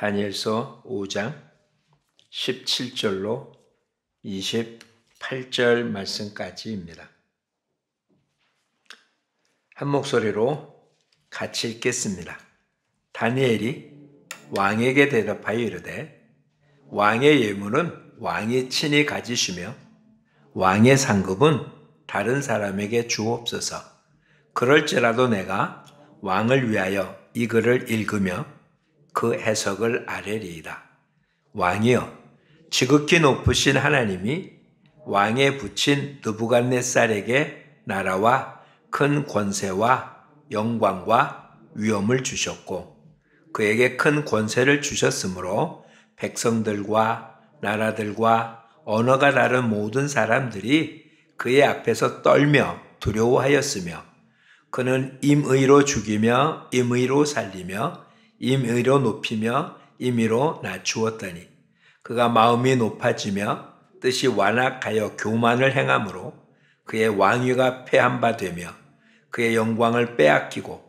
다니엘서 5장 17절로 28절 말씀까지입니다. 한 목소리로 같이 읽겠습니다. 다니엘이 왕에게 대답하여 이르되 왕의 예물은 왕이 친히 가지시며 왕의 상급은 다른 사람에게 주옵소서. 그럴지라도 내가 왕을 위하여 이 글을 읽으며 그 해석을 아뢰리이다. 왕이여, 지극히 높으신 하나님이 왕에 붙인 느부갓네살에게 나라와 큰 권세와 영광과 위엄을 주셨고 그에게 큰 권세를 주셨으므로 백성들과 나라들과 언어가 다른 모든 사람들이 그의 앞에서 떨며 두려워하였으며 그는 임의로 죽이며 임의로 살리며 임의로 높이며 임의로 낮추었더니 그가 마음이 높아지며 뜻이 완악하여 교만을 행함으로 그의 왕위가 패한 바 되며 그의 영광을 빼앗기고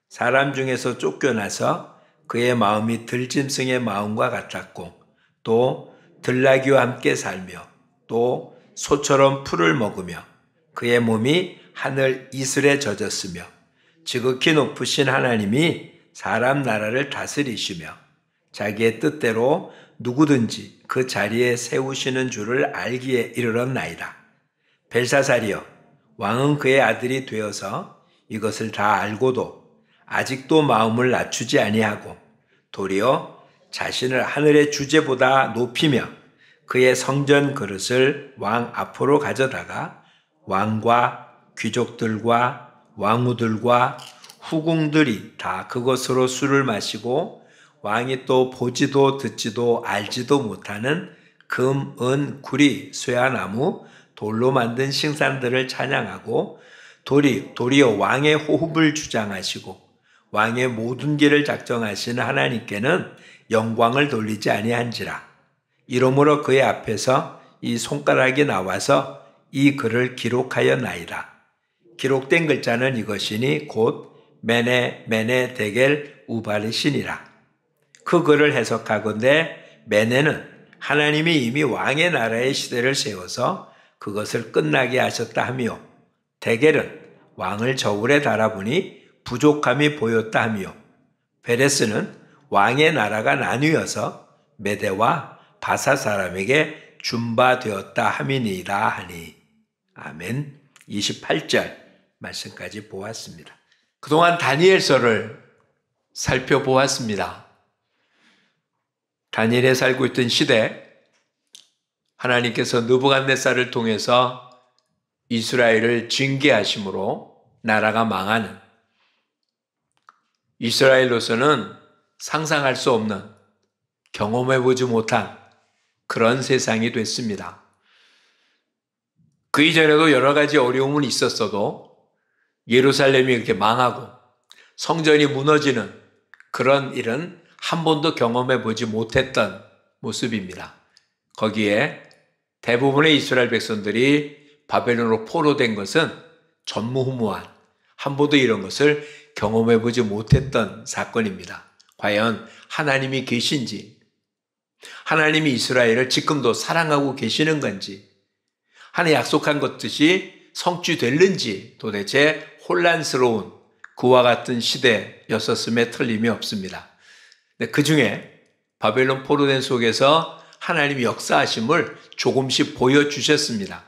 사람 중에서 쫓겨나서 그의 마음이 들짐승의 마음과 같았고 또 들나귀와 함께 살며 또 소처럼 풀을 먹으며 그의 몸이 하늘 이슬에 젖었으며 지극히 높으신 하나님이 사람 나라를 다스리시며 자기의 뜻대로 누구든지 그 자리에 세우시는 줄을 알기에 이르렀나이다. 벨사살이여, 왕은 그의 아들이 되어서 이것을 다 알고도 아직도 마음을 낮추지 아니하고 도리어 자신을 하늘의 주제보다 높이며 그의 성전 그릇을 왕 앞으로 가져다가 왕과 귀족들과 왕후들과 후궁들이 다 그것으로 술을 마시고 왕이 또 보지도 듣지도 알지도 못하는 금, 은, 구리, 쇠화나무, 돌로 만든 신상들을 찬양하고 도리어 왕의 호흡을 주장하시고 왕의 모든 길을 작정하시는 하나님께는 영광을 돌리지 아니한지라. 이러므로 그의 앞에서 이 손가락이 나와서 이 글을 기록하였나이다. 기록된 글자는 이것이니 곧 메네 데겔 우바르신이라. 그 글을 해석하건대 메네는 하나님이 이미 왕의 나라의 시대를 세워서 그것을 끝나게 하셨다 하며 데겔은 왕을 저울에 달아보니 부족함이 보였다 하며 베레스는 왕의 나라가 나뉘어서 메대와 바사 사람에게 준바되었다 함이니이다 하니. 아멘. 28절 말씀까지 보았습니다. 그동안 다니엘서를 살펴보았습니다. 다니엘에 살고 있던 시대 하나님께서 느부갓네살을 통해서 이스라엘을 징계하심으로 나라가 망하는, 이스라엘로서는 상상할 수 없는, 경험해보지 못한 그런 세상이 됐습니다. 그 이전에도 여러 가지 어려움은 있었어도 예루살렘이 이렇게 망하고 성전이 무너지는 그런 일은 한 번도 경험해보지 못했던 모습입니다. 거기에 대부분의 이스라엘 백성들이 바벨론으로 포로된 것은 전무후무한, 한 번도 이런 것을 경험해보지 못했던 사건입니다. 과연 하나님이 계신지, 하나님이 이스라엘을 지금도 사랑하고 계시는 건지, 하나님 약속한 것듯이 성취될는지 도대체 혼란스러운 그와 같은 시대였었음에 틀림이 없습니다. 그 중에 바벨론 포로된 속에서 하나님이 역사하심을 조금씩 보여주셨습니다.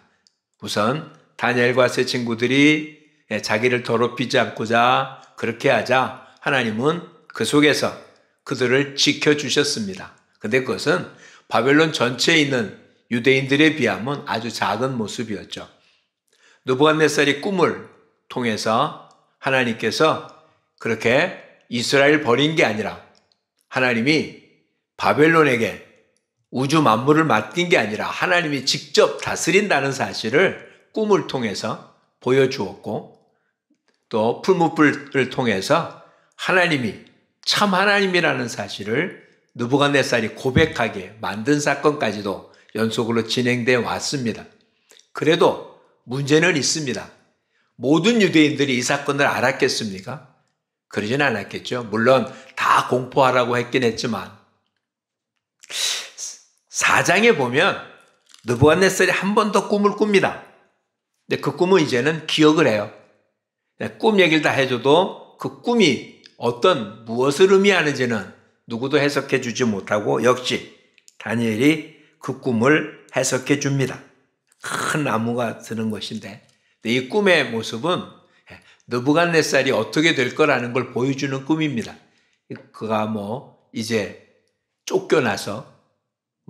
우선 다니엘과 세 친구들이 자기를 더럽히지 않고자 그렇게 하자 하나님은 그 속에서 그들을 지켜주셨습니다. 근데 그것은 바벨론 전체에 있는 유대인들에 비하면 아주 작은 모습이었죠. 느부갓네살이 꿈을 통해서 하나님께서 그렇게 이스라엘 버린 게 아니라 하나님이 바벨론에게 우주 만물을 맡긴 게 아니라 하나님이 직접 다스린다는 사실을 꿈을 통해서 보여주었고 또 풀무불을 통해서 하나님이 참 하나님이라는 사실을 느부갓네살이 고백하게 만든 사건까지도 연속으로 진행되어 왔습니다. 그래도 문제는 있습니다. 모든 유대인들이 이 사건을 알았겠습니까? 그러진 않았겠죠. 물론 다 공포하라고 했긴 했지만 4장에 보면 느부갓네살이 한 번 더 꿈을 꿉니다. 근데 그 꿈은 이제는 기억을 해요. 꿈 얘기를 다 해줘도 그 꿈이 무엇을 의미하는지는 누구도 해석해 주지 못하고 역시 다니엘이 그 꿈을 해석해 줍니다. 큰 나무가 드는 것인데 이 꿈의 모습은 느부갓네살이 어떻게 될 거라는 걸 보여주는 꿈입니다. 그가 이제 쫓겨나서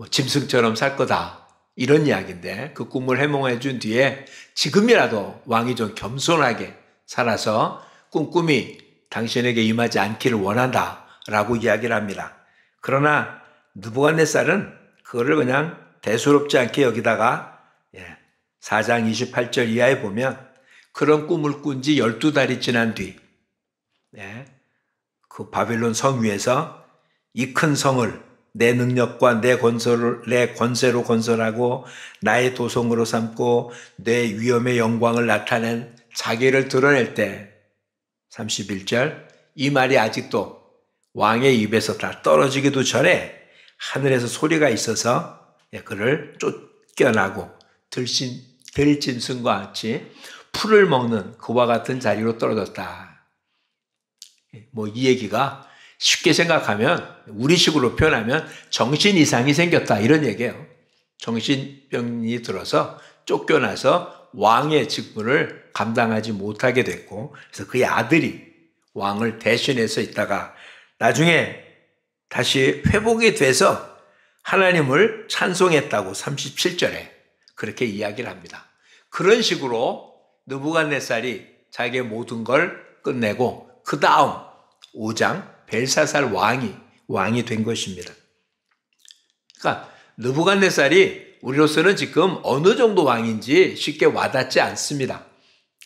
짐승처럼 살 거다 이런 이야기인데 그 꿈을 해몽해 준 뒤에 지금이라도 왕이 좀 겸손하게 살아서 꿈이 당신에게 임하지 않기를 원한다라고 이야기를 합니다. 그러나 느부갓네살은 그거를 그냥 대수롭지 않게 여기다가 4장 28절 이하에 보면 그런 꿈을 꾼 지 12달이 지난 뒤 그 바벨론 성 위에서 이 큰 성을 내 능력과 내 권세로 건설하고 나의 도성으로 삼고 내 위엄의 영광을 나타낸 자기를 드러낼 때 31절 이 말이 아직도 왕의 입에서 다 떨어지기도 전에 하늘에서 소리가 있어서 그를 쫓겨나고 들짐승과 같이 풀을 먹는 그와 같은 자리로 떨어졌다. 이 얘기가 쉽게 생각하면 우리식으로 표현하면 정신 이상이 생겼다 이런 얘기예요. 정신병이 들어서 쫓겨나서 왕의 직분을 감당하지 못하게 됐고 그래서 그의 아들이 왕을 대신해서 있다가 나중에 다시 회복이 돼서 하나님을 찬송했다고 37절에 그렇게 이야기를 합니다. 그런 식으로 느부갓네살이 자기의 모든 걸 끝내고 그 다음 5장 벨사살 왕이 된 것입니다. 그러니까 느부갓네살이 우리로서는 지금 어느 정도 왕인지 쉽게 와닿지 않습니다.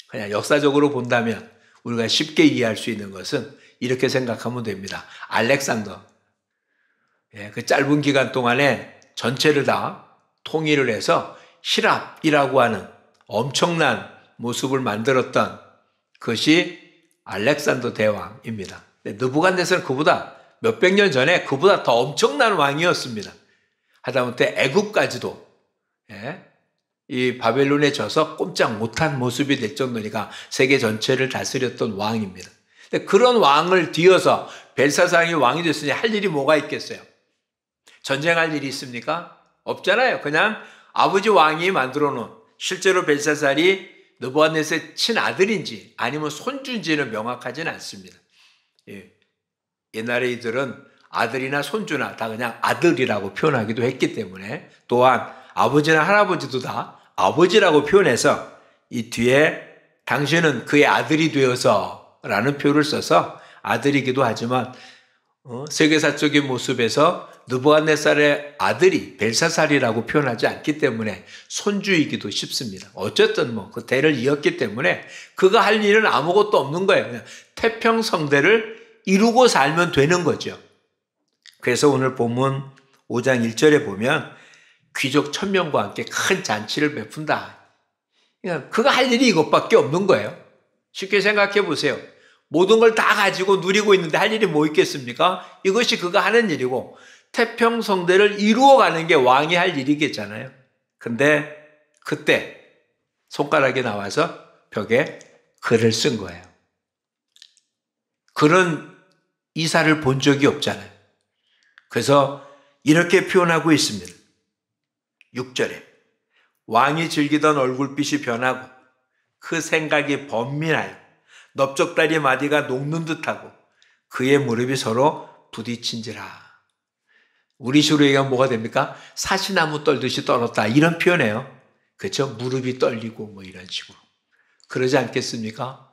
그냥 역사적으로 본다면 우리가 쉽게 이해할 수 있는 것은 이렇게 생각하면 됩니다. 알렉산더 그 짧은 기간 동안에 전체를 다 통일을 해서 히랍이라고 하는 엄청난 모습을 만들었던 것이 알렉산더 대왕입니다. 느부갓네살은 그보다 몇백 년 전에 그보다 더 엄청난 왕이었습니다. 하다못해 애국까지도 이 바벨론에 져서 꼼짝 못한 모습이 될 정도니까 세계 전체를 다스렸던 왕입니다. 근데 그런 왕을 뒤어서 벨사살이 왕이 됐으니 할 일이 뭐가 있겠어요? 전쟁할 일이 있습니까? 없잖아요. 그냥 아버지 왕이 만들어 놓은 실제로 벨사살이 느부갓네살의 친아들인지 아니면 손주인지는 명확하지는 않습니다. 옛날에 이들은 아들이나 손주나 다 그냥 아들이라고 표현하기도 했기 때문에 또한 아버지나 할아버지도 다 아버지라고 표현해서 이 뒤에 당신은 그의 아들이 되어서 라는 표를 써서 아들이기도 하지만 세계사적인 모습에서 느부갓네살의 아들이 벨사살이라고 표현하지 않기 때문에 손주이기도 쉽습니다. 어쨌든 그 대를 이었기 때문에 그가 할 일은 아무것도 없는 거예요. 그냥 태평성대를 이루고 살면 되는 거죠. 그래서 오늘 본문 5장 1절에 보면 귀족 1000명과 함께 큰 잔치를 베푼다. 그냥 그가 할 일이 이것밖에 없는 거예요. 쉽게 생각해 보세요. 모든 걸 다 가지고 누리고 있는데 할 일이 뭐 있겠습니까? 이것이 그가 하는 일이고 태평성대를 이루어가는 게 왕이 할 일이겠잖아요. 근데 그때 손가락이 나와서 벽에 글을 쓴 거예요. 그런 이사를 본 적이 없잖아요. 그래서 이렇게 표현하고 있습니다. 6절에 왕이 즐기던 얼굴빛이 변하고 그 생각이 번민하여 넓적다리 마디가 녹는 듯하고 그의 무릎이 서로 부딪힌지라. 우리식으로 얘기하면 뭐가 됩니까? 사시나무 떨듯이 떨었다 이런 표현이에요. 그렇죠? 무릎이 떨리고 이런 식으로. 그러지 않겠습니까?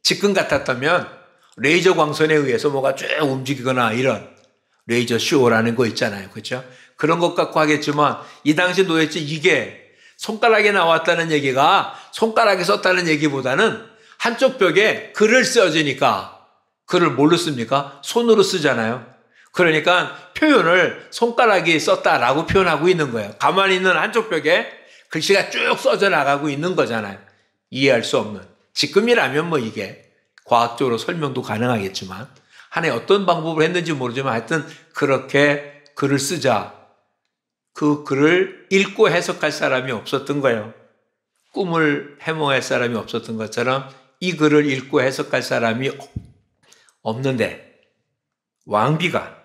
지금 같았다면 레이저 광선에 의해서 뭐가 쭉 움직이거나 이런 레이저 쇼라는 거 있잖아요. 그렇죠? 그런 것 갖고 하겠지만 이 당시 도대체 이게 손가락에 나왔다는 얘기가 손가락에 썼다는 얘기보다는 한쪽 벽에 글을 써주니까 글을 뭘로 씁니까? 손으로 쓰잖아요. 그러니까 표현을 손가락이 썼다라고 표현하고 있는 거예요. 가만히 있는 한쪽 벽에 글씨가 쭉 써져 나가고 있는 거잖아요. 이해할 수 없는. 지금이라면 이게 과학적으로 설명도 가능하겠지만 하나의 어떤 방법을 했는지 모르지만 하여튼 그렇게 글을 쓰자 그 글을 읽고 해석할 사람이 없었던 거예요. 꿈을 해몽할 사람이 없었던 것처럼 이 글을 읽고 해석할 사람이 없는데 왕비가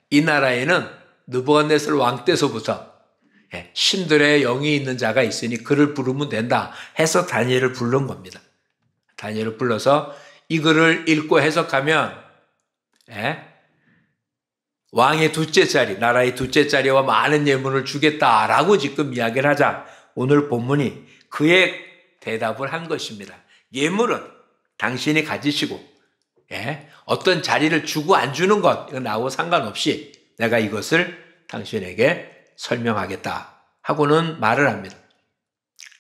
이 나라에는 느부갓네살 왕 때서부터 신들의 영이 있는 자가 있으니 그를 부르면 된다 해서 다니엘을 부른 겁니다. 다니엘을 불러서 이 글을 읽고 해석하면 왕의 둘째 자리, 나라의 둘째 자리와 많은 예물을 주겠다라고 지금 이야기를 하자 오늘 본문이 그의 대답을 한 것입니다. 예물은 당신이 가지시고 어떤 자리를 주고 안 주는 것 이거 나하고 상관없이 내가 이것을 당신에게 설명하겠다 하고는 말을 합니다.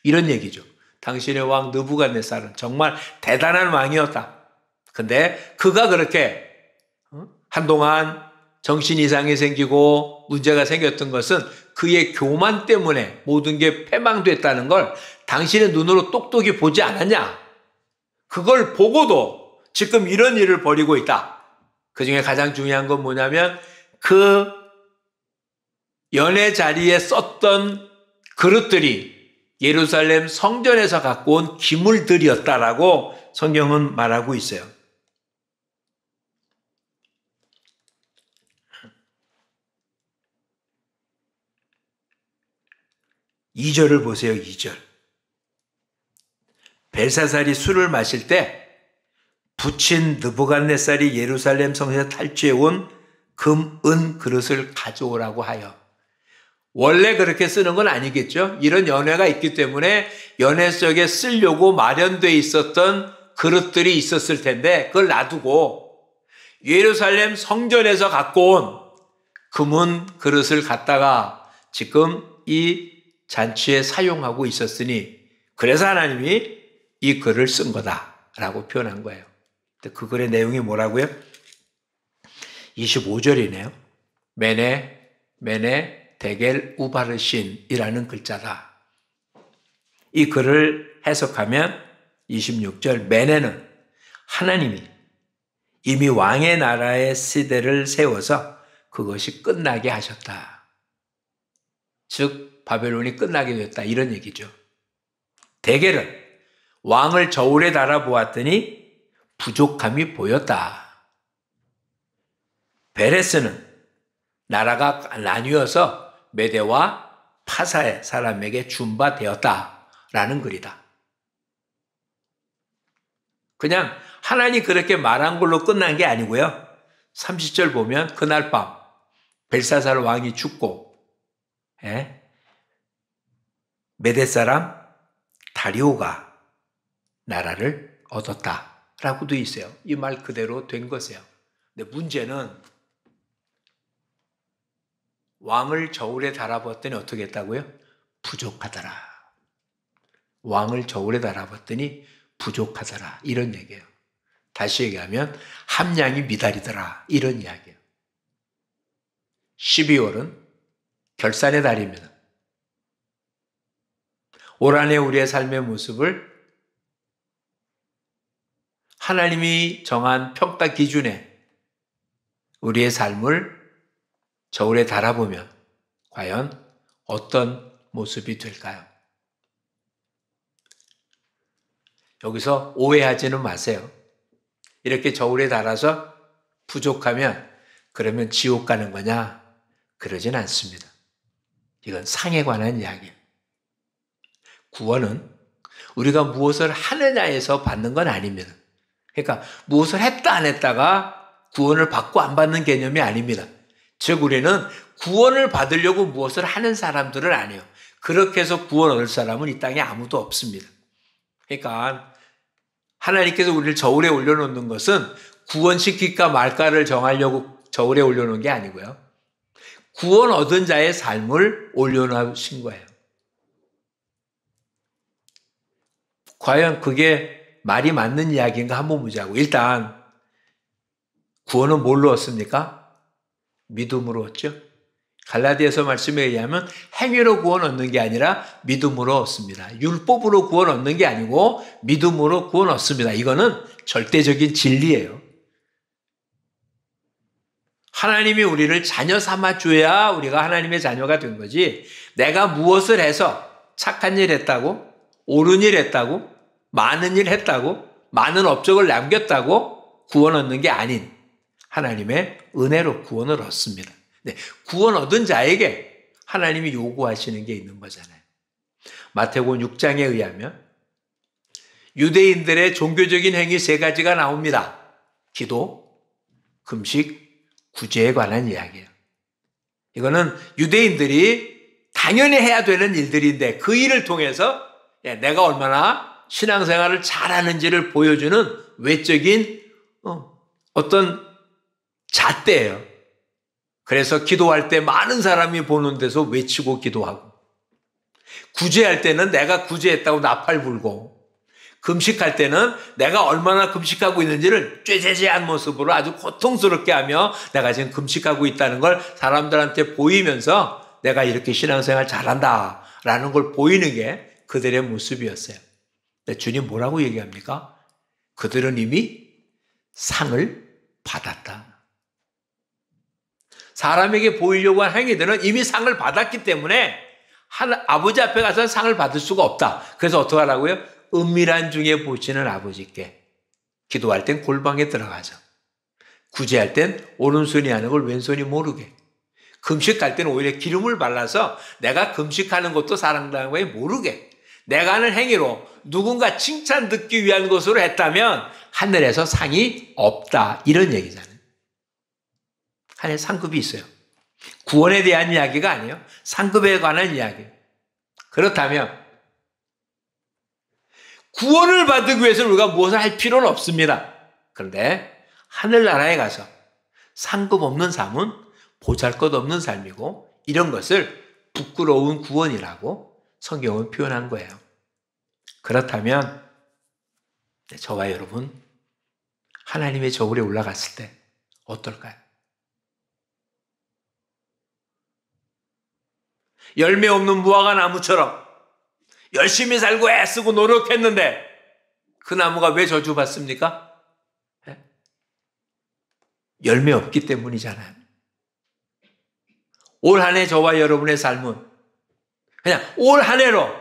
이런 얘기죠. 당신의 왕 느부갓네살은 정말 대단한 왕이었다. 근데 그가 그렇게 한동안 정신 이상이 생기고 문제가 생겼던 것은 그의 교만 때문에 모든 게 패망됐다는 걸 당신의 눈으로 똑똑히 보지 않았냐? 그걸 보고도 지금 이런 일을 벌이고 있다. 그 중에 가장 중요한 건 뭐냐면 그 연회 자리에 썼던 그릇들이 예루살렘 성전에서 갖고 온 기물들이었다라고 성경은 말하고 있어요. 2절을 보세요. 2절. 벨사살이 술을 마실 때 부친 느부갓네살이 예루살렘 성에서 탈취해온 금, 은 그릇을 가져오라고 하여. 원래 그렇게 쓰는 건 아니겠죠. 이런 연회가 있기 때문에 연회 속에 쓰려고 마련되어 있었던 그릇들이 있었을 텐데 그걸 놔두고 예루살렘 성전에서 갖고 온 금은 그릇을 갖다가 지금 이 잔치에 사용하고 있었으니 그래서 하나님이 이 글을 쓴 거다라고 표현한 거예요. 근데 그 글의 내용이 뭐라고요? 25절이네요. 메네 데겔 우바르신이라는 글자다. 이 글을 해석하면 26절 메네는 하나님이 이미 왕의 나라의 시대를 세워서 그것이 끝나게 하셨다. 즉 바벨론이 끝나게 됐다 이런 얘기죠. 데겔은 왕을 저울에 달아보았더니 부족함이 보였다. 베레스는 나라가 나뉘어서 메대와 파사의 사람에게 준바되었다라는 글이다. 그냥 하나님이 그렇게 말한 걸로 끝난 게 아니고요. 30절 보면 그날 밤 벨사살 왕이 죽고 메대 사람 다리오가 나라를 얻었다라고 돼 있어요. 이 말 그대로 된 것이에요. 근데 문제는 왕을 저울에 달아봤더니 어떻게 했다고요? 부족하더라. 왕을 저울에 달아봤더니 부족하더라. 이런 얘기예요. 다시 얘기하면 함량이 미달이더라. 이런 이야기예요. 12월은 결산의 달입니다. 올 한해 우리의 삶의 모습을 하나님이 정한 평가 기준에 우리의 삶을 저울에 달아보면 과연 어떤 모습이 될까요? 여기서 오해하지는 마세요. 이렇게 저울에 달아서 부족하면 그러면 지옥 가는 거냐? 그러진 않습니다. 이건 상에 관한 이야기예요. 구원은 우리가 무엇을 하느냐에서 받는 건 아닙니다. 그러니까 무엇을 했다 안 했다가 구원을 받고 안 받는 개념이 아닙니다. 즉 우리는 구원을 받으려고 무엇을 하는 사람들은 아니에요. 그렇게 해서 구원 얻을 사람은 이 땅에 아무도 없습니다. 그러니까 하나님께서 우리를 저울에 올려놓는 것은 구원시킬까 말까를 정하려고 저울에 올려놓은 게 아니고요. 구원 얻은 자의 삶을 올려놓으신 거예요. 과연 그게 말이 맞는 이야기인가 한번 보자고. 일단 구원은 뭘로 얻습니까? 믿음으로 얻죠. 갈라디아서 말씀에 의하면 행위로 구원 얻는 게 아니라 믿음으로 얻습니다. 율법으로 구원 얻는 게 아니고 믿음으로 구원 얻습니다. 이거는 절대적인 진리예요. 하나님이 우리를 자녀 삼아줘야 우리가 하나님의 자녀가 된 거지, 내가 무엇을 해서 착한 일 했다고, 옳은 일 했다고, 많은 일 했다고, 많은 업적을 남겼다고 구원 얻는 게 아닌 하나님의 은혜로 구원을 얻습니다. 네, 구원 얻은 자에게 하나님이 요구하시는 게 있는 거잖아요. 마태복음 6장에 의하면 유대인들의 종교적인 행위 3가지가 나옵니다. 기도, 금식, 구제에 관한 이야기예요. 이거는 유대인들이 당연히 해야 되는 일들인데 그 일을 통해서 내가 얼마나 신앙생활을 잘하는지를 보여주는 외적인 어떤 잣대예요. 그래서 기도할 때 많은 사람이 보는 데서 외치고 기도하고, 구제할 때는 내가 구제했다고 나팔 불고, 금식할 때는 내가 얼마나 금식하고 있는지를 꾀죄죄한 모습으로 아주 고통스럽게 하며 내가 지금 금식하고 있다는 걸 사람들한테 보이면서 내가 이렇게 신앙생활 잘한다라는 걸 보이는 게 그들의 모습이었어요. 근데 주님 뭐라고 얘기합니까? 그들은 이미 상을 받았다. 사람에게 보이려고 한 행위들은 이미 상을 받았기 때문에 아버지 앞에 가서 상을 받을 수가 없다. 그래서 어떻게 하라고요? 은밀한 중에 보시는 아버지께 기도할 땐 골방에 들어가서, 구제할 땐 오른손이 하는 걸 왼손이 모르게, 금식할 때는 오히려 기름을 발라서 내가 금식하는 것도 사람들의 모르게, 내가 하는 행위로 누군가 칭찬 듣기 위한 것으로 했다면 하늘에서 상이 없다, 이런 얘기잖아요. 하늘 상급이 있어요. 구원에 대한 이야기가 아니에요. 상급에 관한 이야기예요. 그렇다면 구원을 받기 위해서 우리가 무엇을 할 필요는 없습니다. 그런데 하늘나라에 가서 상급 없는 삶은 보잘것없는 삶이고, 이런 것을 부끄러운 구원이라고 성경은 표현한 거예요. 그렇다면 저와 여러분, 하나님의 저울에 올라갔을 때 어떨까요? 열매 없는 무화과 나무처럼 열심히 살고 애쓰고 노력했는데 그 나무가 왜 저주받습니까? 열매 없기 때문이잖아요. 올 한 해 저와 여러분의 삶은 그냥 올 한 해로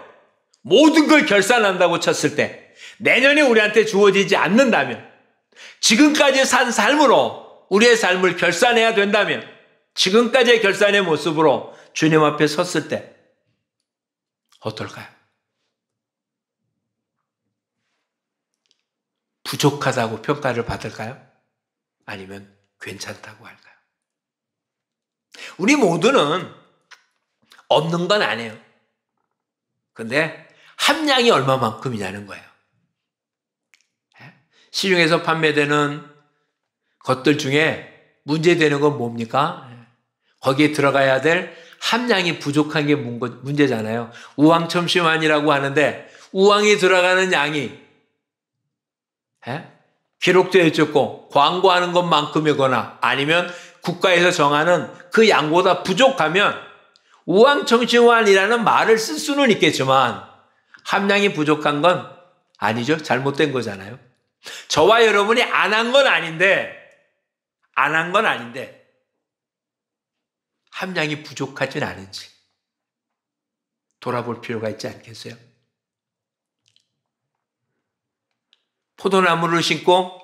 모든 걸 결산한다고 쳤을 때 내년에 우리한테 주어지지 않는다면, 지금까지 산 삶으로 우리의 삶을 결산해야 된다면, 지금까지의 결산의 모습으로 주님 앞에 섰을 때 어떨까요? 부족하다고 평가를 받을까요? 아니면 괜찮다고 할까요? 우리 모두는 없는 건 아니에요. 근데 함량이 얼마만큼이냐는 거예요. 시중에서 판매되는 것들 중에 문제되는 건 뭡니까? 거기에 들어가야 될 함량이 부족한 게 문제잖아요. 우황첨시환이라고 하는데 우황이 들어가는 양이 기록되어 있고 광고하는 것만큼이거나 아니면 국가에서 정하는 그 양보다 부족하면 우황청심환이라는 말을 쓸 수는 있겠지만 함량이 부족한 건 아니죠. 잘못된 거잖아요. 저와 여러분이 안 한 건 아닌데 함량이 부족하진 않은지 돌아볼 필요가 있지 않겠어요? 포도나무를 심고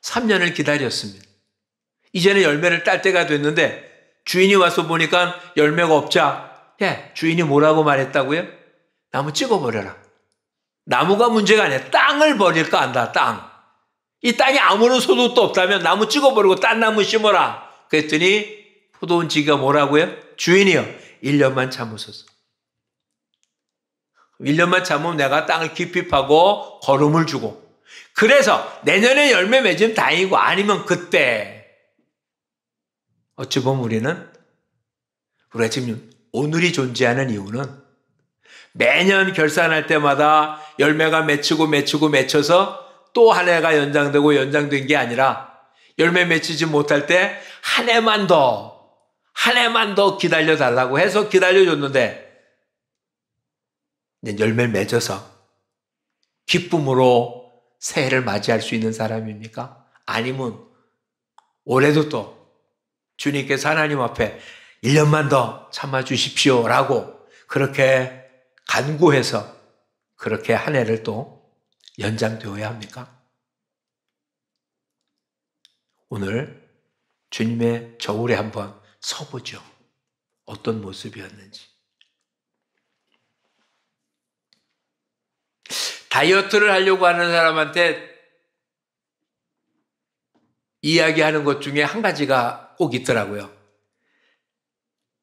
3년을 기다렸습니다. 이제는 열매를 딸 때가 됐는데 주인이 와서 보니까 열매가 없자 주인이 뭐라고 말했다고요? 나무 찍어버려라. 나무가 문제가 아니야. 땅을 버릴까 한다. 땅. 이 땅에 아무런 소득도 없다면 나무 찍어버리고 딴 나무 심어라. 그랬더니 포도원지기가 뭐라고요? 주인이요. 1년만 참으소서. 1년만 참으면 내가 땅을 깊이 파고 거름을 주고, 그래서 내년에 열매 맺으면 다행이고 아니면 그때. 어찌 보면 우리가 지금 오늘이 존재하는 이유는 매년 결산할 때마다 열매가 맺혀서 또 한 해가 연장되고 연장된 게 아니라 열매 맺히지 못할 때 한 해만 더 기다려달라고 해서 기다려줬는데 이제 열매를 맺어서 기쁨으로 새해를 맞이할 수 있는 사람입니까? 아니면 올해도 또 주님께서 하나님 앞에 1년만 더 참아주십시오 라고 그렇게 간구해서 그렇게 한 해를 또 연장되어야 합니까? 오늘 주님의 저울에 한번 서보죠. 어떤 모습이었는지. 다이어트를 하려고 하는 사람한테 이야기하는 것 중에 한 가지가 꼭 있더라고요.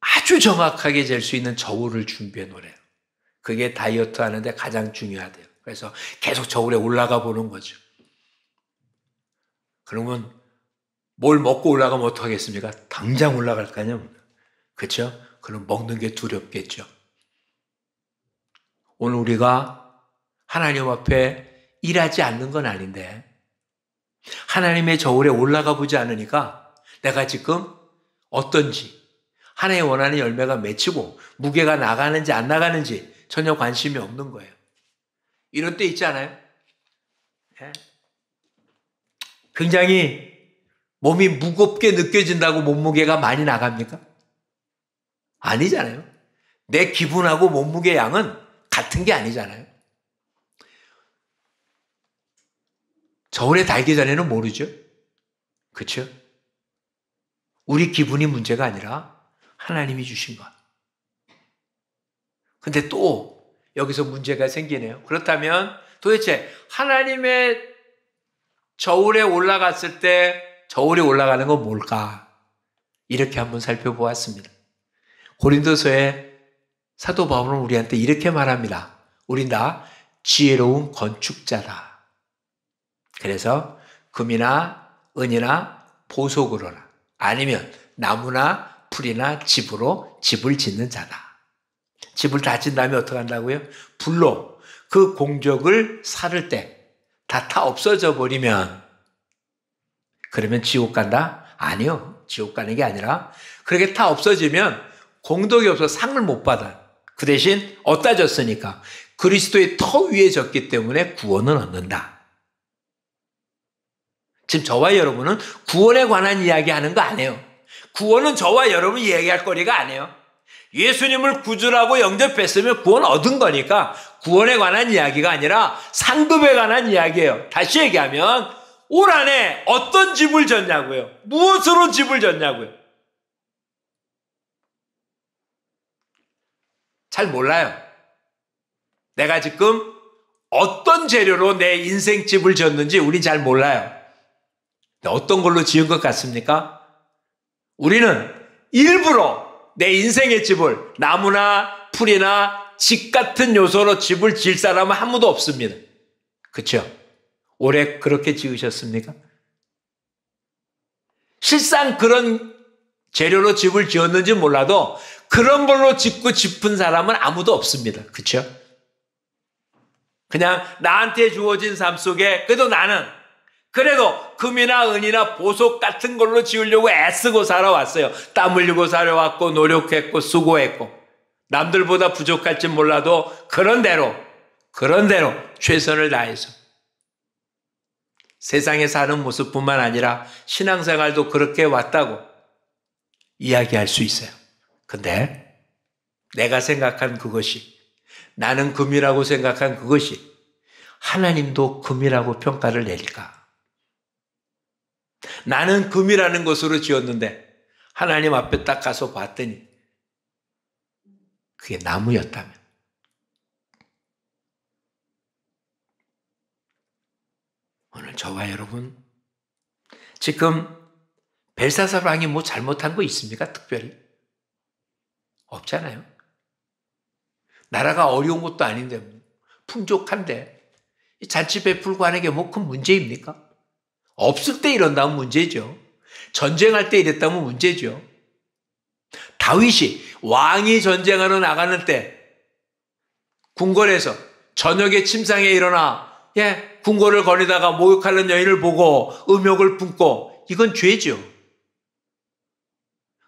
아주 정확하게 잴 수 있는 저울을 준비해 놓으래요. 그게 다이어트 하는데 가장 중요하대요. 그래서 계속 저울에 올라가 보는 거죠. 그러면 뭘 먹고 올라가면 어떡하겠습니까? 당장 올라갈 거 아니에요. 그렇죠? 그럼 먹는 게 두렵겠죠. 오늘 우리가 하나님 앞에 일하지 않는 건 아닌데 하나님의 저울에 올라가 보지 않으니까 내가 지금 어떤지 하나님의 원하는 열매가 맺히고 무게가 나가는지 안 나가는지 전혀 관심이 없는 거예요. 이런 때 있지 않아요? 굉장히 몸이 무겁게 느껴진다고 몸무게가 많이 나갑니까? 아니잖아요. 내 기분하고 몸무게 양은 같은 게 아니잖아요. 저울에 달기 전에는 모르죠. 그렇죠? 우리 기분이 문제가 아니라 하나님이 주신 것. 근데 또 여기서 문제가 생기네요. 그렇다면 도대체 하나님의 저울에 올라갔을 때 저울에 올라가는 건 뭘까? 이렇게 한번 살펴보았습니다. 고린도서에 사도 바울은 우리한테 이렇게 말합니다. 우린 다 지혜로운 건축자다. 그래서 금이나 은이나 보석으로나 아니면 나무나 풀이나 집으로 집을 짓는 자다. 집을 다 짓는 다음에 어떻게 한다고요? 불로 그 공적을 살을 때 다 타 없어져 버리면 그러면 지옥 간다? 아니요. 지옥 가는 게 아니라 그렇게 다 없어지면 공덕이 없어서 상을 못 받아. 그 대신 어디다 졌으니까 그리스도의 터 위에 졌기 때문에 구원은 얻는다. 지금 저와 여러분은 구원에 관한 이야기하는 거 아니에요. 구원은 저와 여러분이 얘기할 거리가 아니에요. 예수님을 구주라고 영접했으면 구원 얻은 거니까 구원에 관한 이야기가 아니라 상급에 관한 이야기예요. 다시 얘기하면 올 한해 어떤 집을 졌냐고요. 무엇으로 집을 졌냐고요. 잘 몰라요. 내가 지금 어떤 재료로 내 인생 집을 졌는지 우린 잘 몰라요. 어떤 걸로 지은 것 같습니까? 우리는 일부러 내 인생의 집을 나무나 풀이나 집 같은 요소로 집을 지을 사람은 아무도 없습니다. 그렇죠? 올해 그렇게 지으셨습니까? 실상 그런 재료로 집을 지었는지 몰라도 그런 걸로 짓고 싶은 사람은 아무도 없습니다. 그렇죠? 그냥 나한테 주어진 삶 속에 그래도 나는 그래도 금이나 은이나 보석 같은 걸로 지으려고 애쓰고 살아왔어요. 땀 흘리고 살아왔고 노력했고 수고했고 남들보다 부족할지 몰라도 그런 대로 최선을 다해서 세상에 사는 모습뿐만 아니라 신앙생활도 그렇게 왔다고 이야기할 수 있어요. 근데 내가 생각한 그것이 나는 금이라고 생각한 그것이 하나님도 금이라고 평가를 내릴까? 나는 금이라는 것으로 지었는데 하나님 앞에 딱 가서 봤더니 그게 나무였다면 오늘 저와 여러분 지금 벨사살 왕이 뭐 잘못한 거 있습니까? 특별히 없잖아요. 나라가 어려운 것도 아닌데 풍족한데 잔치 베풀고 하는 게 뭐 큰 문제입니까? 없을 때 이런다면 문제죠. 전쟁할 때 이랬다면 문제죠. 다윗이 왕이 전쟁하러 나가는 때 궁궐에서 저녁에 침상에 일어나 궁궐을 거니다가 목욕하는 여인을 보고 음욕을 품고 이건 죄죠.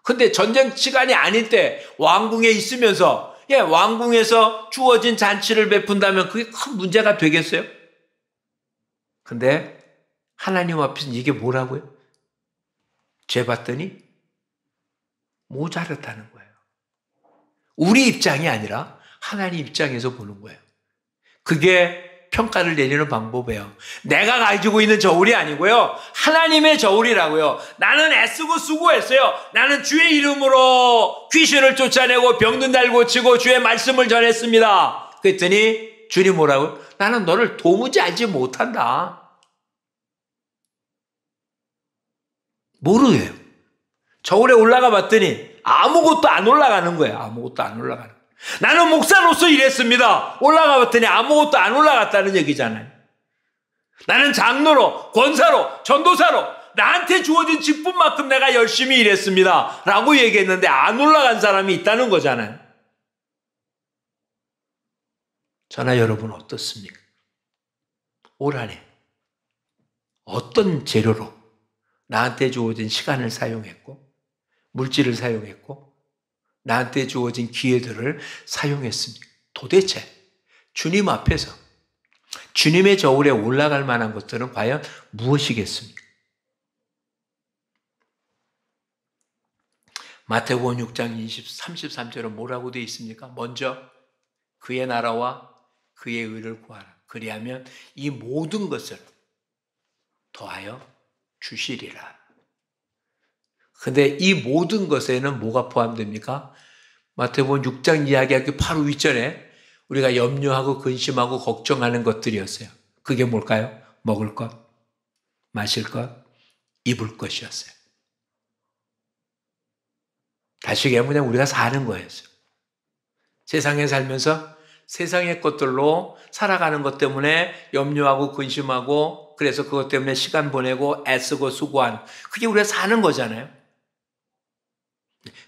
근데 전쟁 시간이 아닐 때 왕궁에 있으면서 왕궁에서 주어진 잔치를 베푼다면 그게 큰 문제가 되겠어요? 근데 하나님 앞에서는 이게 뭐라고요? 죄 봤더니 모자르다는 거예요. 우리 입장이 아니라 하나님 입장에서 보는 거예요. 그게 평가를 내리는 방법이에요. 내가 가지고 있는 저울이 아니고요. 하나님의 저울이라고요. 나는 애쓰고 수고했어요. 나는 주의 이름으로 귀신을 쫓아내고 병든 날 고치고 주의 말씀을 전했습니다. 그랬더니 주님 뭐라고요? 나는 너를 도무지 알지 못한다. 모르게요. 저울에 올라가 봤더니 아무것도 안 올라가는 거예요. 아무것도 안 올라가는 거예요. 나는 목사로서 일했습니다. 올라가 봤더니 아무것도 안 올라갔다는 얘기잖아요. 나는 장로로, 권사로, 전도사로 나한테 주어진 직분만큼 내가 열심히 일했습니다. 라고 얘기했는데 안 올라간 사람이 있다는 거잖아요. 저나 여러분 어떻습니까? 올 한해 어떤 재료로 나한테 주어진 시간을 사용했고 물질을 사용했고 나한테 주어진 기회들을 사용했습니까? 도대체 주님 앞에서 주님의 저울에 올라갈 만한 것들은 과연 무엇이겠습니까? 마태복음 6장 33절은 뭐라고 되어 있습니까? 먼저 그의 나라와 그의 의를 구하라. 그리하면 이 모든 것을 더하여 주시리라. 근데 이 모든 것에는 뭐가 포함됩니까? 마태복음 6장 이야기하기 바로 윗전에 우리가 염려하고 근심하고 걱정하는 것들이었어요. 그게 뭘까요? 먹을 것, 마실 것, 입을 것이었어요. 다시 얘기하면 그냥 우리가 사는 거였어요. 세상에 살면서 세상의 것들로 살아가는 것 때문에 염려하고 근심하고 그래서 그것 때문에 시간 보내고 애쓰고 수고한 그게 우리가 사는 거잖아요.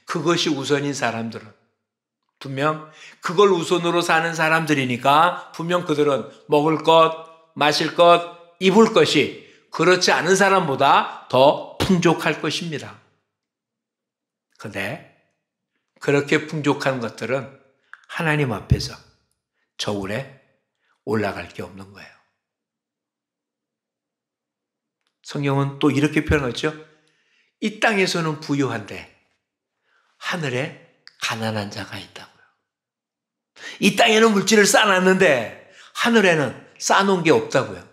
그것이 우선인 사람들은 분명 그걸 우선으로 사는 사람들이니까 분명 그들은 먹을 것, 마실 것, 입을 것이 그렇지 않은 사람보다 더 풍족할 것입니다. 그런데 그렇게 풍족한 것들은 하나님 앞에서 저울에 올라갈 게 없는 거예요. 성경은 또 이렇게 표현하죠. 이 땅에서는 부유한데 하늘에 가난한 자가 있다고요. 이 땅에는 물질을 쌓아놨는데 하늘에는 쌓아놓은 게 없다고요.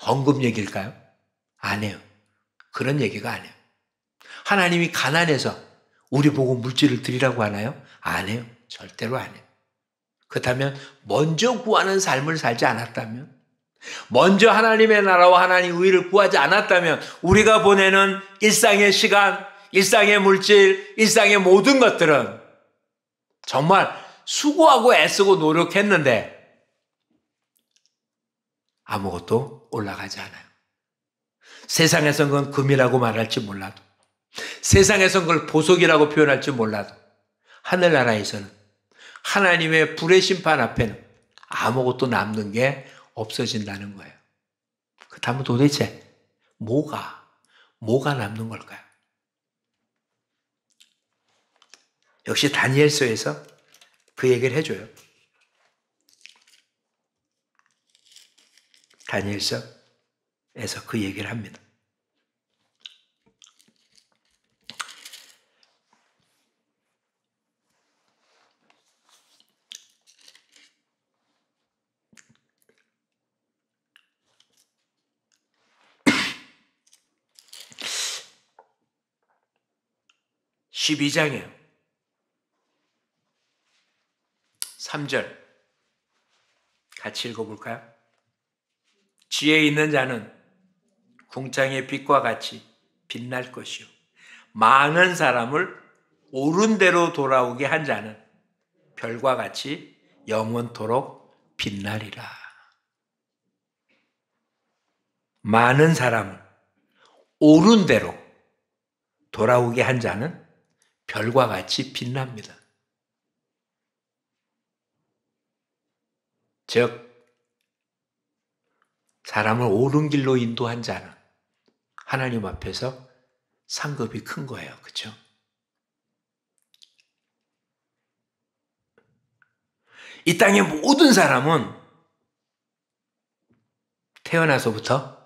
헌금 얘기일까요? 아니에요. 그런 얘기가 아니에요. 하나님이 가난해서 우리 보고 물질을 드리라고 하나요? 아니에요. 절대로 아니에요. 그렇다면 먼저 구하는 삶을 살지 않았다면 먼저 하나님의 나라와 하나님의 의를 구하지 않았다면 우리가 보내는 일상의 시간, 일상의 물질, 일상의 모든 것들은 정말 수고하고 애쓰고 노력했는데 아무것도 올라가지 않아요. 세상에선 그건 금이라고 말할지 몰라도 세상에선 그걸 보석이라고 표현할지 몰라도 하늘나라에서는 하나님의 불의 심판 앞에는 아무것도 남는 게 없어진다는 거예요. 그렇다면 도대체 뭐가 남는 걸까요? 역시 다니엘서에서 그 얘기를 해줘요. 다니엘서에서 그 얘기를 합니다. (12장이에요) 3절 같이 읽어볼까요? 지혜 있는 자는 궁창의 빛과 같이 빛날 것이요 많은 사람을 옳은 대로 돌아오게 한 자는 별과 같이 영원토록 빛나리라. 많은 사람을 옳은 대로 돌아오게 한 자는 별과 같이 빛납니다. 즉 사람을 옳은 길로 인도한 자는 하나님 앞에서 상급이 큰 거예요. 그렇죠? 이 땅의 모든 사람은 태어나서부터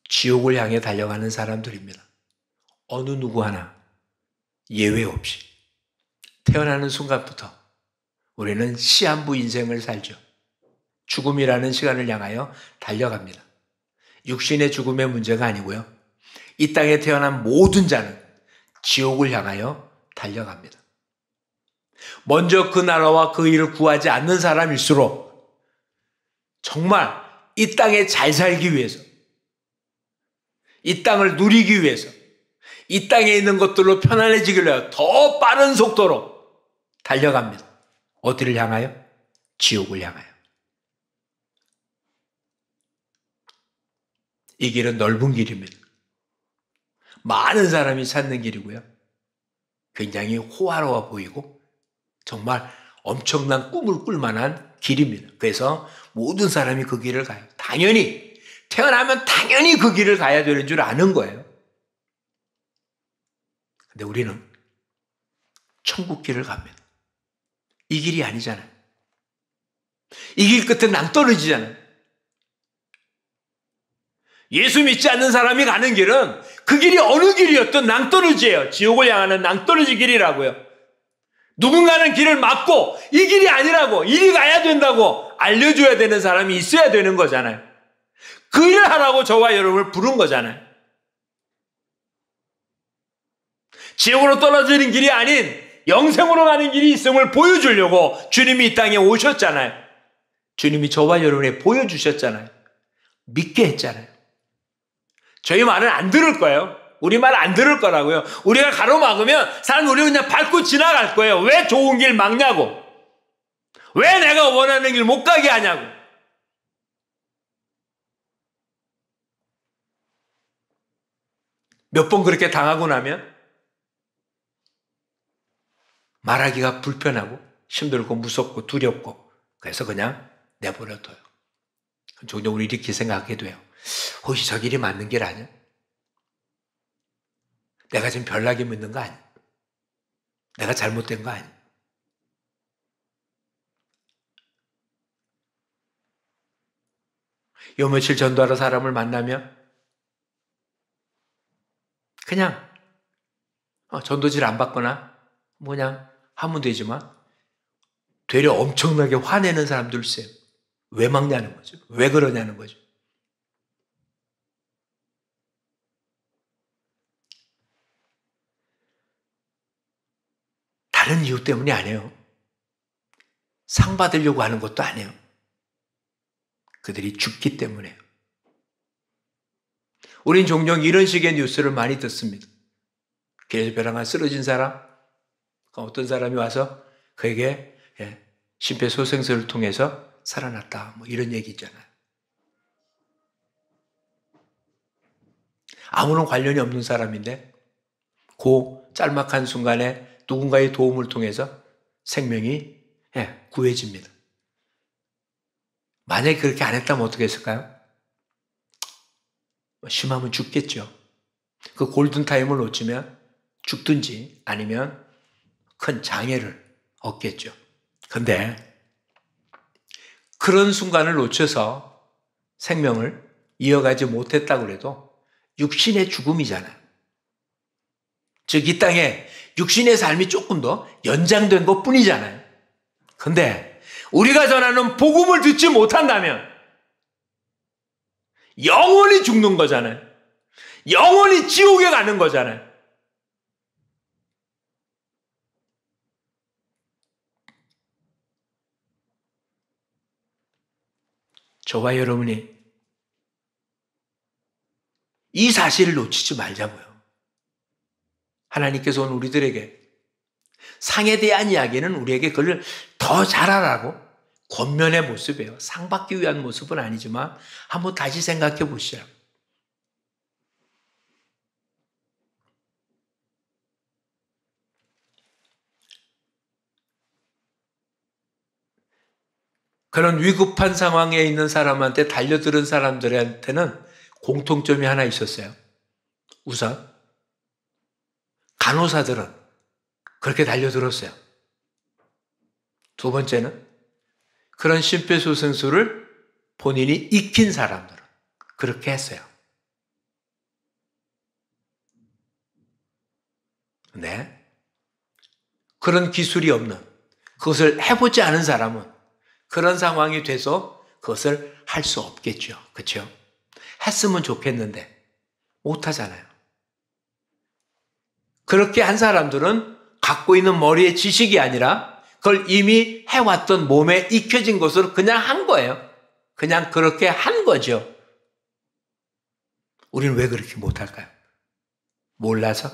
지옥을 향해 달려가는 사람들입니다. 어느 누구 하나 예외 없이 태어나는 순간부터 우리는 시한부 인생을 살죠. 죽음이라는 시간을 향하여 달려갑니다. 육신의 죽음의 문제가 아니고요. 이 땅에 태어난 모든 자는 지옥을 향하여 달려갑니다. 먼저 그 나라와 그 일을 구하지 않는 사람일수록 정말 이 땅에 잘 살기 위해서, 이 땅을 누리기 위해서, 이 땅에 있는 것들로 편안해지기 위해 더 빠른 속도로 달려갑니다. 어디를 향하여? 지옥을 향하여. 이 길은 넓은 길입니다. 많은 사람이 찾는 길이고요. 굉장히 호화로워 보이고 정말 엄청난 꿈을 꿀 만한 길입니다. 그래서 모든 사람이 그 길을 가요. 당연히 태어나면 당연히 그 길을 가야 되는 줄 아는 거예요. 근데 우리는 천국 길을 갑니다. 이 길이 아니잖아요. 이 길 끝에 낭떠러지잖아요. 예수 믿지 않는 사람이 가는 길은 그 길이 어느 길이었든 낭떠러지예요. 지옥을 향하는 낭떠러지 길이라고요. 누군가는 길을 막고 이 길이 아니라고, 이리 가야 된다고 알려줘야 되는 사람이 있어야 되는 거잖아요. 그 일을 하라고 저와 여러분을 부른 거잖아요. 지옥으로 떨어지는 길이 아닌 영생으로 가는 길이 있음을 보여주려고 주님이 이 땅에 오셨잖아요. 주님이 저와 여러분에 보여주셨잖아요. 믿게 했잖아요. 저희 말은 안 들을 거예요. 우리 말 안 들을 거라고요. 우리가 가로막으면 사람 우리 그냥 밟고 지나갈 거예요. 왜 좋은 길 막냐고. 왜 내가 원하는 길 못 가게 하냐고. 몇 번 그렇게 당하고 나면 말하기가 불편하고 힘들고 무섭고 두렵고 그래서 그냥 내버려둬요. 종종 우리 이렇게 생각하게 돼요. 혹시 저 길이 맞는 길 아니야? 내가 지금 별나게 믿는 거 아니야? 내가 잘못된 거 아니야? 요 며칠 전도하러 사람을 만나면 그냥 전도지를 안 받거나 그냥 하면 되지만 되려 엄청나게 화내는 사람들 있어요. 왜 막냐는 거죠. 왜 그러냐는 거죠. 다른 이유 때문이 아니에요. 상 받으려고 하는 것도 아니에요. 그들이 죽기 때문에요. 우린 종종 이런 식의 뉴스를 많이 듣습니다. 길에서 벼랑간 쓰러진 사람, 어떤 사람이 와서 그에게 심폐소생술을 통해서 살아났다. 뭐 이런 얘기 있잖아요. 아무런 관련이 없는 사람인데 그 짤막한 순간에 누군가의 도움을 통해서 생명이 구해집니다. 만약에 그렇게 안 했다면 어떻게 했을까요? 심하면 죽겠죠. 그 골든타임을 놓치면 죽든지 아니면 큰 장애를 얻겠죠. 그런데 그런 순간을 놓쳐서 생명을 이어가지 못했다고 해도 육신의 죽음이잖아요. 즉 이 땅에 육신의 삶이 조금 더 연장된 것뿐이잖아요. 그런데 우리가 전하는 복음을 듣지 못한다면 영원히 죽는 거잖아요. 영원히 지옥에 가는 거잖아요. 저와 여러분이 이 사실을 놓치지 말자고요. 하나님께서 오늘 우리들에게 상에 대한 이야기는 우리에게 그걸 더 잘하라고 권면의 모습이에요. 상 받기 위한 모습은 아니지만 한번 다시 생각해 보시라고. 그런 위급한 상황에 있는 사람한테 달려들은 사람들한테는 공통점이 하나 있었어요. 우선 간호사들은 그렇게 달려들었어요. 두 번째는 그런 심폐소생술을 본인이 익힌 사람들은 그렇게 했어요. 네. 그런 기술이 없는, 그것을 해보지 않은 사람은 그런 상황이 돼서 그것을 할 수 없겠죠. 그렇죠? 했으면 좋겠는데 못하잖아요. 그렇게 한 사람들은 갖고 있는 머리의 지식이 아니라 그걸 이미 해왔던 몸에 익혀진 것으로 그냥 한 거예요. 그냥 그렇게 한 거죠. 우리는 왜 그렇게 못할까요? 몰라서?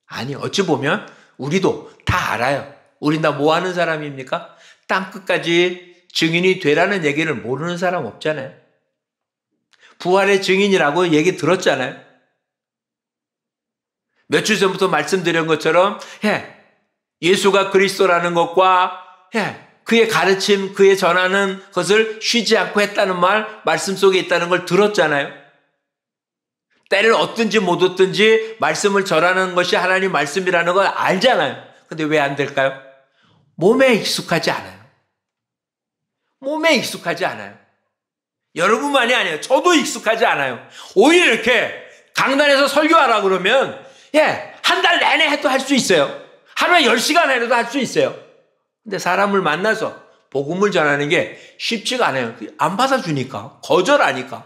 아니, 어찌 보면 우리도 다 알아요. 우린 다 뭐 하는 사람입니까? 땅끝까지 증인이 되라는 얘기를 모르는 사람 없잖아요. 부활의 증인이라고 얘기 들었잖아요. 며칠 전부터 말씀드린 것처럼 예수가 그리스도라는 것과 그의 가르침, 그의 전하는 것을 쉬지 않고 했다는 말씀 속에 있다는 걸 들었잖아요. 때를 얻든지 못 얻든지 말씀을 전하는 것이 하나님 말씀이라는 걸 알잖아요. 근데 왜 안 될까요? 몸에 익숙하지 않아요. 몸에 익숙하지 않아요. 여러분만이 아니에요. 저도 익숙하지 않아요. 오히려 이렇게 강단에서 설교하라 그러면 한 달 내내 해도 할 수 있어요. 하루에 10시간 해도 할 수 있어요. 근데 사람을 만나서 복음을 전하는 게 쉽지가 않아요. 안 받아주니까, 거절하니까,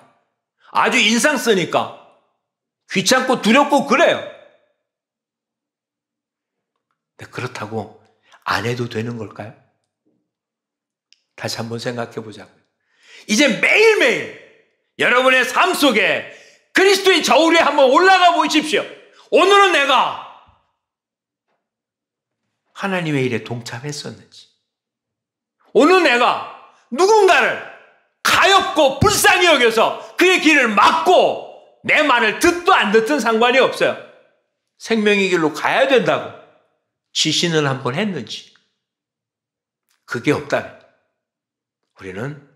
아주 인상 쓰니까, 귀찮고 두렵고 그래요. 근데 그렇다고 안 해도 되는 걸까요? 다시 한번 생각해 보자고요. 이제 매일매일 여러분의 삶 속에 그리스도의 저울에 한번 올라가 보십시오. 오늘은 내가 하나님의 일에 동참했었는지, 오늘 내가 누군가를 가엾고 불쌍히 여겨서 그의 길을 막고 내 말을 듣도 안 듣든 상관이 없어요. 생명의 길로 가야 된다고 지시는 한번 했는지, 그게 없다면 우리는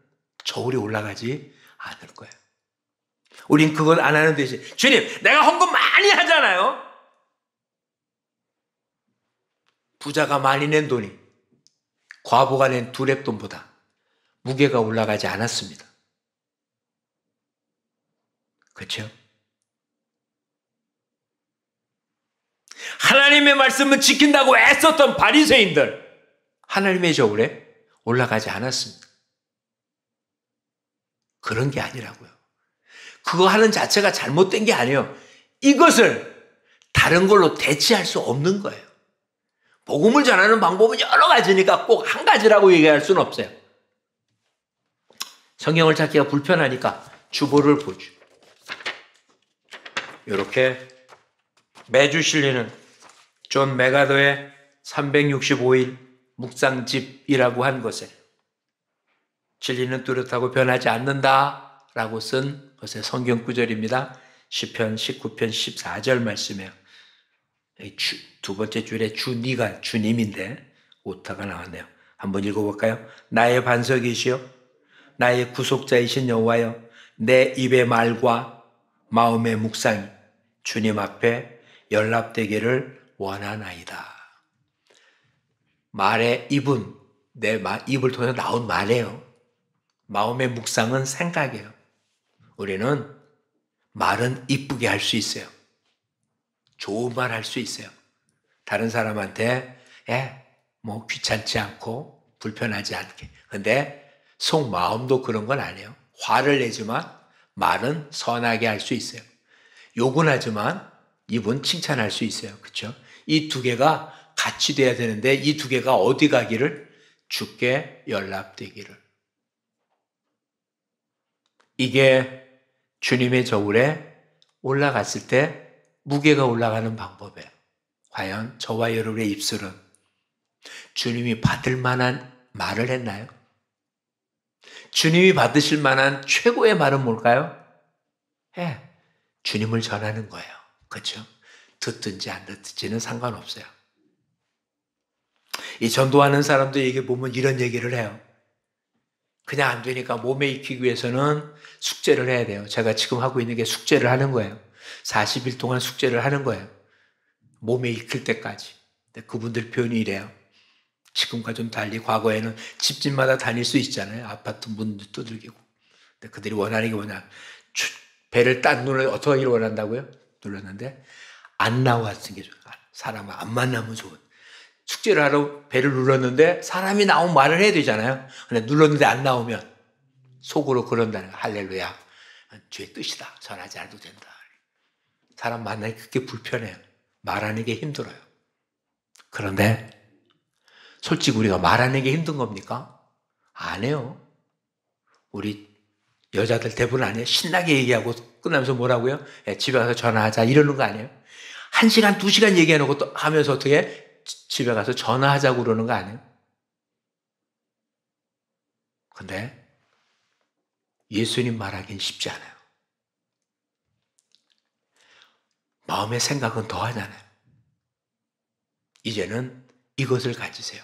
저울에 올라가지 않을 거예요. 우린 그걸 안 하는 대신 주님, 내가 헌금 많이 하잖아요. 부자가 많이 낸 돈이 과부가 낸 두 랩돈보다 무게가 올라가지 않았습니다. 그렇죠? 하나님의 말씀을 지킨다고 애썼던 바리새인들, 하나님의 저울에 올라가지 않았습니다. 그런 게 아니라고요. 그거 하는 자체가 잘못된 게 아니에요. 이것을 다른 걸로 대체할 수 없는 거예요. 복음을 전하는 방법은 여러 가지니까 꼭 한 가지라고 얘기할 수는 없어요. 성경을 찾기가 불편하니까 주보를 보죠. 이렇게 매주 실리는 존 메가더의 365일 묵상집이라고 한 것에 진리는 뚜렷하고 변하지 않는다라고 쓴 것의 성경 구절입니다. 시편 19편 14절 말씀이에요. 두 번째 줄에 주니가 주님인데 오타가 나왔네요. 한번 읽어볼까요? 나의 반석이시여, 나의 구속자이신 여호와여, 내 입의 말과 마음의 묵상이 주님 앞에 연락되기를 원하나이다. 말의 입은 내 입을 통해서 나온 말이에요. 마음의 묵상은 생각이에요. 우리는 말은 이쁘게 할 수 있어요. 좋은 말 할 수 있어요. 다른 사람한테 뭐 귀찮지 않고 불편하지 않게. 근데 속마음도 그런 건 아니에요. 화를 내지만 말은 선하게 할 수 있어요. 욕은 하지만 입은 칭찬할 수 있어요. 그렇죠? 이 두 개가 같이 돼야 되는데 이 두 개가 어디 가기를? 주께 연락되기를. 이게 주님의 저울에 올라갔을 때 무게가 올라가는 방법이에요. 과연 저와 여러분의 입술은 주님이 받을 만한 말을 했나요? 주님이 받으실 만한 최고의 말은 뭘까요? 주님을 전하는 거예요. 그렇죠? 듣든지 안 듣든지는 상관없어요. 이 전도하는 사람들에게 보면 이런 얘기를 해요. 그냥 안 되니까 몸에 익히기 위해서는 숙제를 해야 돼요. 제가 지금 하고 있는 게 숙제를 하는 거예요. 40일 동안 숙제를 하는 거예요. 몸에 익힐 때까지. 근데 그분들 표현이 이래요. 지금과 좀 달리 과거에는 집집마다 다닐 수 있잖아요. 아파트 문도 두들기고. 근데 그들이 원하는 게 뭐냐. 배를 딱 눈을 어떻게 하기를 원한다고요? 눌렀는데 안 나왔은 게 좋아요. 사람과 안 만나면 좋은. 숙제를 하러 배를 눌렀는데 사람이 나오면 말을 해야 되잖아요. 근데 눌렀는데 안 나오면 속으로 그런다는 거야. 할렐루야. 주의 뜻이다. 전하지 않아도 된다. 사람 만나기 그렇게 불편해요. 말하는 게 힘들어요. 그런데 솔직히 우리가 말하는 게 힘든 겁니까? 안 해요. 우리 여자들 대부분 안 해요. 신나게 얘기하고 끝나면서 뭐라고요? 집에 가서 전화하자 이러는 거 아니에요? 1시간, 2시간 얘기해놓고 또 하면서 어떻게 집에 가서 전화하자고 그러는 거 아니에요? 근데 예수님 말하기는 쉽지 않아요. 마음의 생각은 더 하잖아요. 이제는 이것을 가지세요.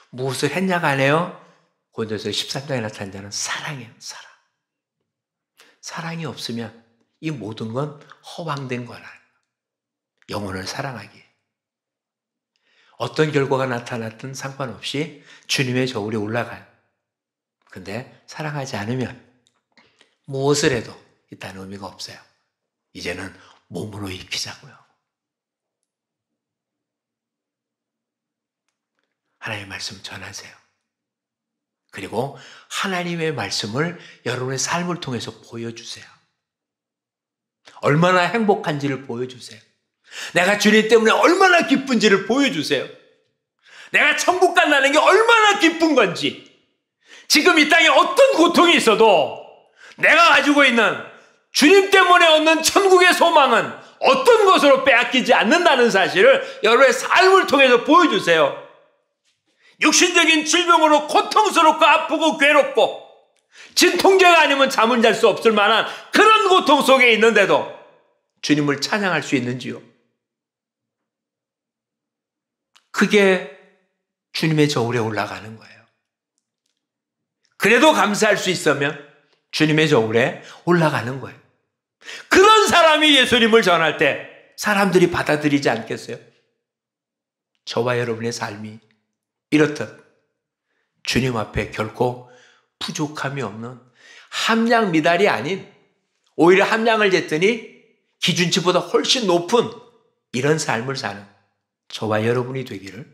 무엇을 했냐가 아니에요. 고린도서 13장에 나타난 자는 사랑이에요. 사랑. 사랑이 없으면 이 모든 건 허황된 거라. 영혼을 사랑하기에. 어떤 결과가 나타났든 상관없이 주님의 저울에 올라가요. 근데 사랑하지 않으면 무엇을 해도 일단 의미가 없어요. 이제는 몸으로 익히자고요. 하나님의 말씀 전하세요. 그리고 하나님의 말씀을 여러분의 삶을 통해서 보여주세요. 얼마나 행복한지를 보여주세요. 내가 주님 때문에 얼마나 기쁜지를 보여주세요. 내가 천국 간다는 게 얼마나 기쁜 건지, 지금 이 땅에 어떤 고통이 있어도 내가 가지고 있는 주님 때문에 얻는 천국의 소망은 어떤 것으로 빼앗기지 않는다는 사실을 여러분의 삶을 통해서 보여주세요. 육신적인 질병으로 고통스럽고 아프고 괴롭고 진통제가 아니면 잠을 잘 수 없을 만한 그런 고통 속에 있는데도 주님을 찬양할 수 있는지요? 그게 주님의 저울에 올라가는 거예요. 그래도 감사할 수 있으면 주님의 저울에 올라가는 거예요. 그런 사람이 예수님을 전할 때 사람들이 받아들이지 않겠어요? 저와 여러분의 삶이 이렇듯 주님 앞에 결코 부족함이 없는 함량 미달이 아닌, 오히려 함량을 쟀더니 기준치보다 훨씬 높은 이런 삶을 사는 저와 여러분이 되기를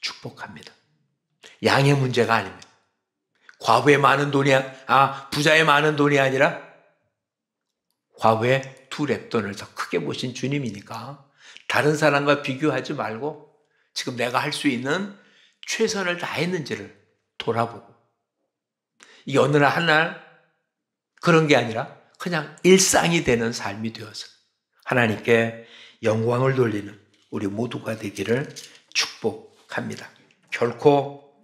축복합니다. 양의 문제가 아닙니다. 과부의 많은 돈이, 부자의 많은 돈이 아니라 과부의 2렙돈을 더 크게 보신 주님이니까 다른 사람과 비교하지 말고 지금 내가 할 수 있는 최선을 다했는지를 돌아보고, 이 어느 날 한날 그런 게 아니라 그냥 일상이 되는 삶이 되어서 하나님께 영광을 돌리는 우리 모두가 되기를 축복합니다. 결코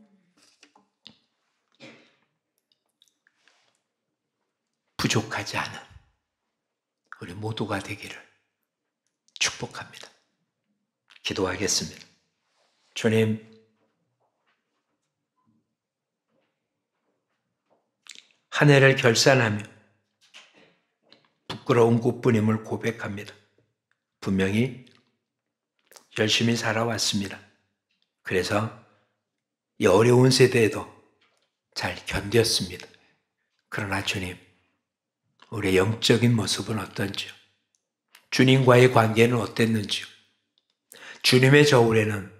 부족하지 않은 우리 모두가 되기를 축복합니다. 기도하겠습니다. 주님, 한 해를 결산하며 부끄러운 것뿐임을 고백합니다. 분명히 열심히 살아왔습니다. 그래서 이 어려운 세대에도 잘 견뎠습니다. 그러나 주님, 우리의 영적인 모습은 어떤지요? 주님과의 관계는 어땠는지요? 주님의 저울에는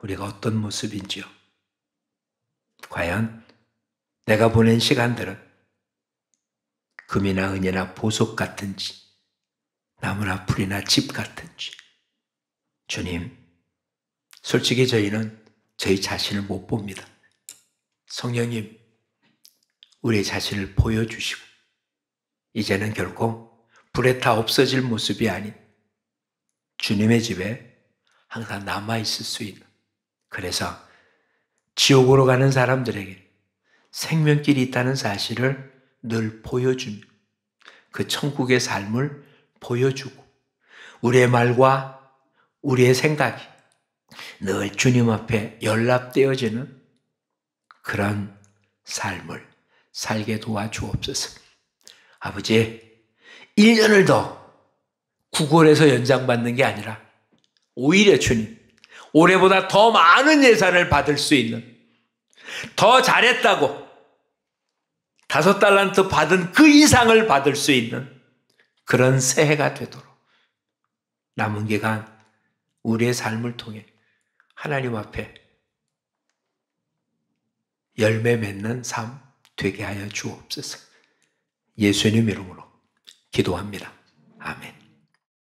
우리가 어떤 모습인지요? 과연 내가 보낸 시간들은 금이나 은이나 보석 같은지, 나무나 풀이나 집 같은지. 주님, 솔직히 저희는 저희 자신을 못 봅니다. 성령님, 우리 자신을 보여주시고 이제는 결코 불에 타 없어질 모습이 아닌 주님의 집에 항상 남아있을 수 있는, 그래서 지옥으로 가는 사람들에게 생명길이 있다는 사실을 늘 보여주며 그 천국의 삶을 보여주고 우리의 말과 우리의 생각이 늘 주님 앞에 연락되어지는 그런 삶을 살게 도와주옵소서. 아버지, 1년을 더 구걸해서 연장받는 게 아니라 오히려 주님, 올해보다 더 많은 예산을 받을 수 있는, 더 잘했다고 5달란트 받은 그 이상을 받을 수 있는 그런 새해가 되도록 남은 기간 우리의 삶을 통해 하나님 앞에 열매 맺는 삶 되게 하여 주옵소서. 예수님 이름으로 기도합니다. 아멘.